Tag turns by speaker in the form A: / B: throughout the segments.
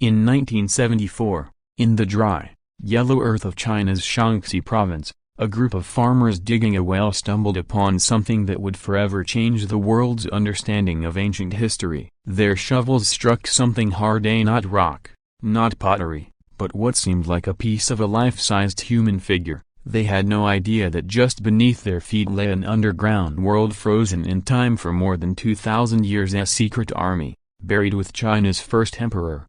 A: In 1974, in the dry, yellow earth of China's Shaanxi province, a group of farmers digging a well stumbled upon something that would forever change the world's understanding of ancient history. Their shovels struck something hard, not rock, not pottery, but what seemed like a piece of a life-sized human figure. They had no idea that just beneath their feet lay an underground world frozen in time for more than 2,000 years, a secret army, buried with China's first emperor.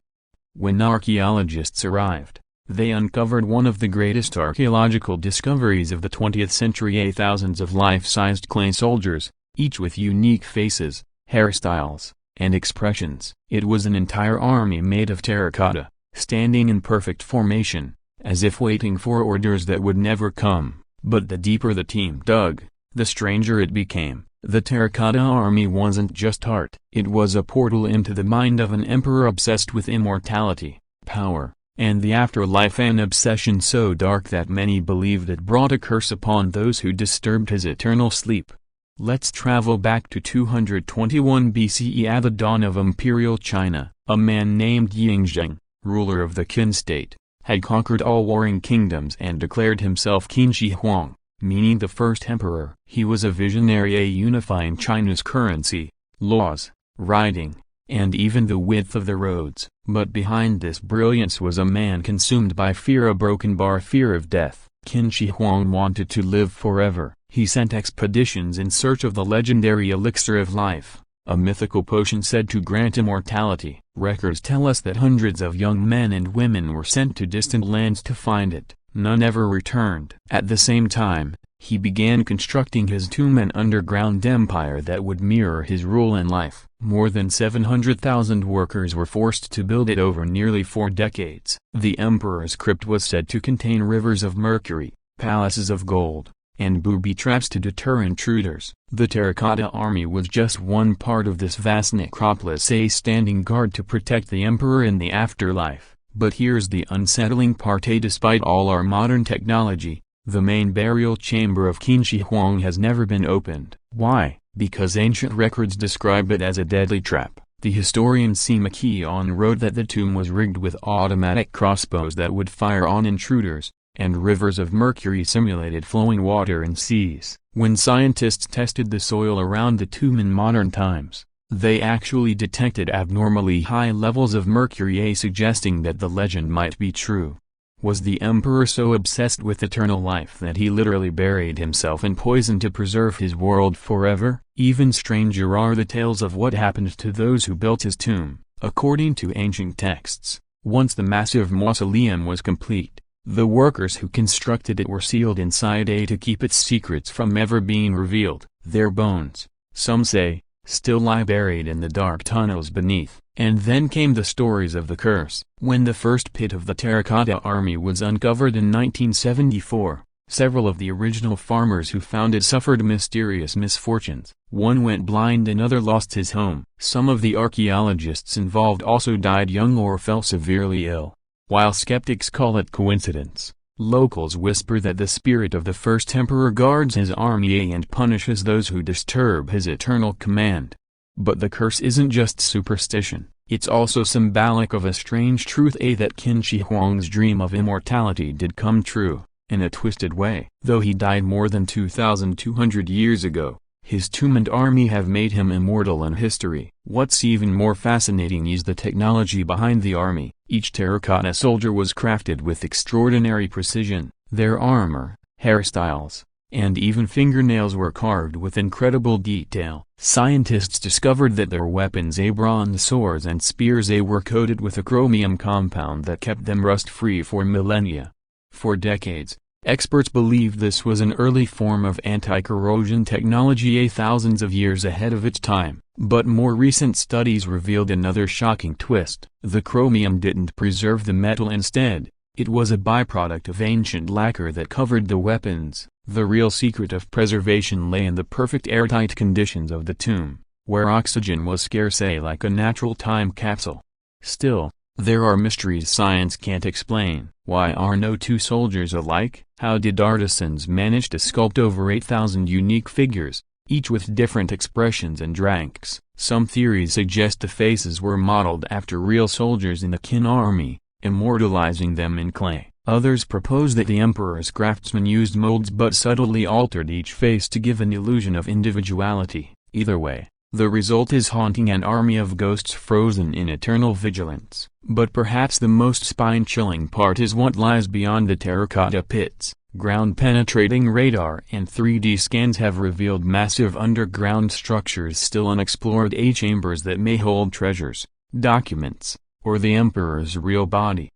A: When archaeologists arrived, they uncovered one of the greatest archaeological discoveries of the 20th century: thousands of life-sized clay soldiers, each with unique faces, hairstyles, and expressions. It was an entire army made of terracotta, standing in perfect formation, as if waiting for orders that would never come. But the deeper the team dug, the stranger it became. The Terracotta Army wasn't just art. It was a portal into the mind of an emperor obsessed with immortality, power, and the afterlife, an obsession so dark that many believed it brought a curse upon those who disturbed his eternal sleep. Let's travel back to 221 BCE. At the dawn of imperial China, a man named Yingzheng, ruler of the Qin state, had conquered all warring kingdoms and declared himself Qin Shi Huang, meaning the first emperor. He was a visionary, unifying China's currency, laws, writing, and even the width of the roads. But behind this brilliance was a man consumed by fear, a broken bar, fear of death. Qin Shi Huang wanted to live forever. He sent expeditions in search of the legendary elixir of life, a mythical potion said to grant immortality. Records tell us that hundreds of young men and women were sent to distant lands to find it. None ever returned. At the same time, he began constructing his tomb, an underground empire that would mirror his rule in life. More than 700,000 workers were forced to build it over nearly 4 decades. The emperor's crypt was said to contain rivers of mercury, palaces of gold, and booby traps to deter intruders. The Terracotta Army was just one part of this vast necropolis, standing guard to protect the emperor in the afterlife. But here's the unsettling part: despite all our modern technology, the main burial chamber of Qin Shi Huang has never been opened. Why? Because ancient records describe it as a deadly trap. The historian Sima Qian wrote that the tomb was rigged with automatic crossbows that would fire on intruders, and rivers of mercury simulated flowing water in seas. When scientists tested the soil around the tomb in modern times, they actually detected abnormally high levels of mercury, suggesting that the legend might be true. Was the emperor so obsessed with eternal life that he literally buried himself in poison to preserve his world forever? Even stranger are the tales of what happened to those who built his tomb. According to ancient texts, once the massive mausoleum was complete, the workers who constructed it were sealed inside to keep its secrets from ever being revealed. Their bones, some say, still lie buried in the dark tunnels beneath. And then came the stories of the curse. When the first pit of the Terracotta Army was uncovered in 1974, several of the original farmers who found it suffered mysterious misfortunes. One went blind, another lost his home. Some of the archaeologists involved also died young or fell severely ill. While skeptics call it coincidence, locals whisper that the spirit of the first emperor guards his army and punishes those who disturb his eternal command. But the curse isn't just superstition, it's also symbolic of a strange truth, that Qin Shi Huang's dream of immortality did come true, in a twisted way. Though he died more than 2,200 years ago, his tomb and army have made him immortal in history. What's even more fascinating is the technology behind the army. Each terracotta soldier was crafted with extraordinary precision. Their armor, hairstyles, and even fingernails were carved with incredible detail. Scientists discovered that their weapons, bronze swords and spears, were coated with a chromium compound that kept them rust-free for millennia. For decades, experts believed this was an early form of anti-corrosion technology, thousands of years ahead of its time. But more recent studies revealed another shocking twist. The chromium didn't preserve the metal; instead, it was a byproduct of ancient lacquer that covered the weapons. The real secret of preservation lay in the perfect airtight conditions of the tomb, where oxygen was scarce, like a natural time capsule. Still, there are mysteries science can't explain. Why are no two soldiers alike? How did artisans manage to sculpt over 8,000 unique figures, each with different expressions and ranks? Some theories suggest the faces were modeled after real soldiers in the Qin army, immortalizing them in clay. Others propose that the emperor's craftsmen used molds but subtly altered each face to give an illusion of individuality. Either way, the result is haunting an army of ghosts frozen in eternal vigilance. But perhaps the most spine-chilling part is what lies beyond the terracotta pits. Ground-penetrating radar and 3D scans have revealed massive underground structures still unexplored, chambers that may hold treasures, documents, or the emperor's real body.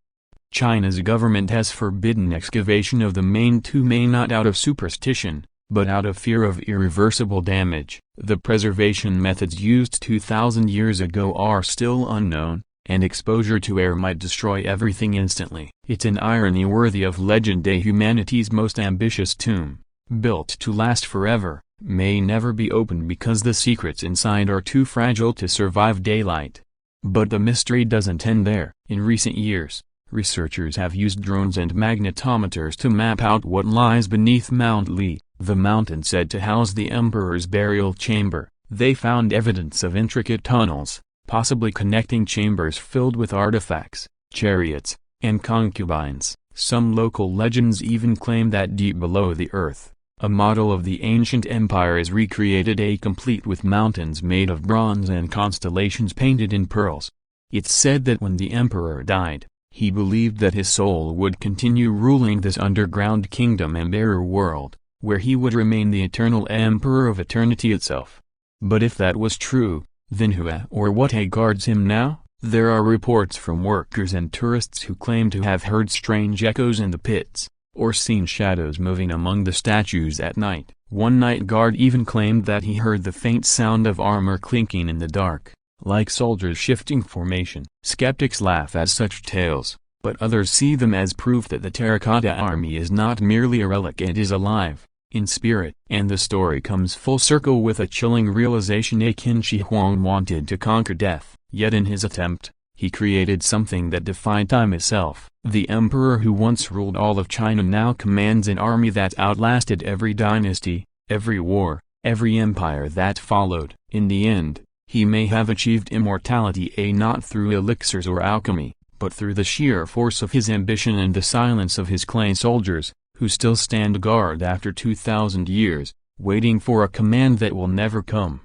A: China's government has forbidden excavation of the main tomb, not out of superstition, but out of fear of irreversible damage. The preservation methods used 2,000 years ago are still unknown, and exposure to air might destroy everything instantly. It's an irony worthy of legend. Humanity's most ambitious tomb, built to last forever, may never be opened because the secrets inside are too fragile to survive daylight. But the mystery doesn't end there. In recent years, researchers have used drones and magnetometers to map out what lies beneath Mount Li, the mountain said to house the emperor's burial chamber. They found evidence of intricate tunnels, possibly connecting chambers filled with artifacts, chariots, and concubines. Some local legends even claim that deep below the earth, a model of the ancient empire is recreated, complete with mountains made of bronze and constellations painted in pearls. It's said that when the emperor died, he believed that his soul would continue ruling this underground kingdom and mirror world, where he would remain the eternal emperor of eternity itself. But if that was true, then who or what guards him now? There are reports from workers and tourists who claim to have heard strange echoes in the pits, or seen shadows moving among the statues at night. One night guard even claimed that he heard the faint sound of armor clinking in the dark, like soldiers shifting formation. Skeptics laugh at such tales, but others see them as proof that the Terracotta Army is not merely a relic, it is alive, in spirit. And the story comes full circle with a chilling realization: Qin Shi Huang wanted to conquer death, yet in his attempt, he created something that defied time itself. The emperor who once ruled all of China now commands an army that outlasted every dynasty, every war, every empire that followed. In the end, he may have achieved immortality, not through elixirs or alchemy, but through the sheer force of his ambition and the silence of his clay soldiers, who still stand guard after 2,000 years, waiting for a command that will never come.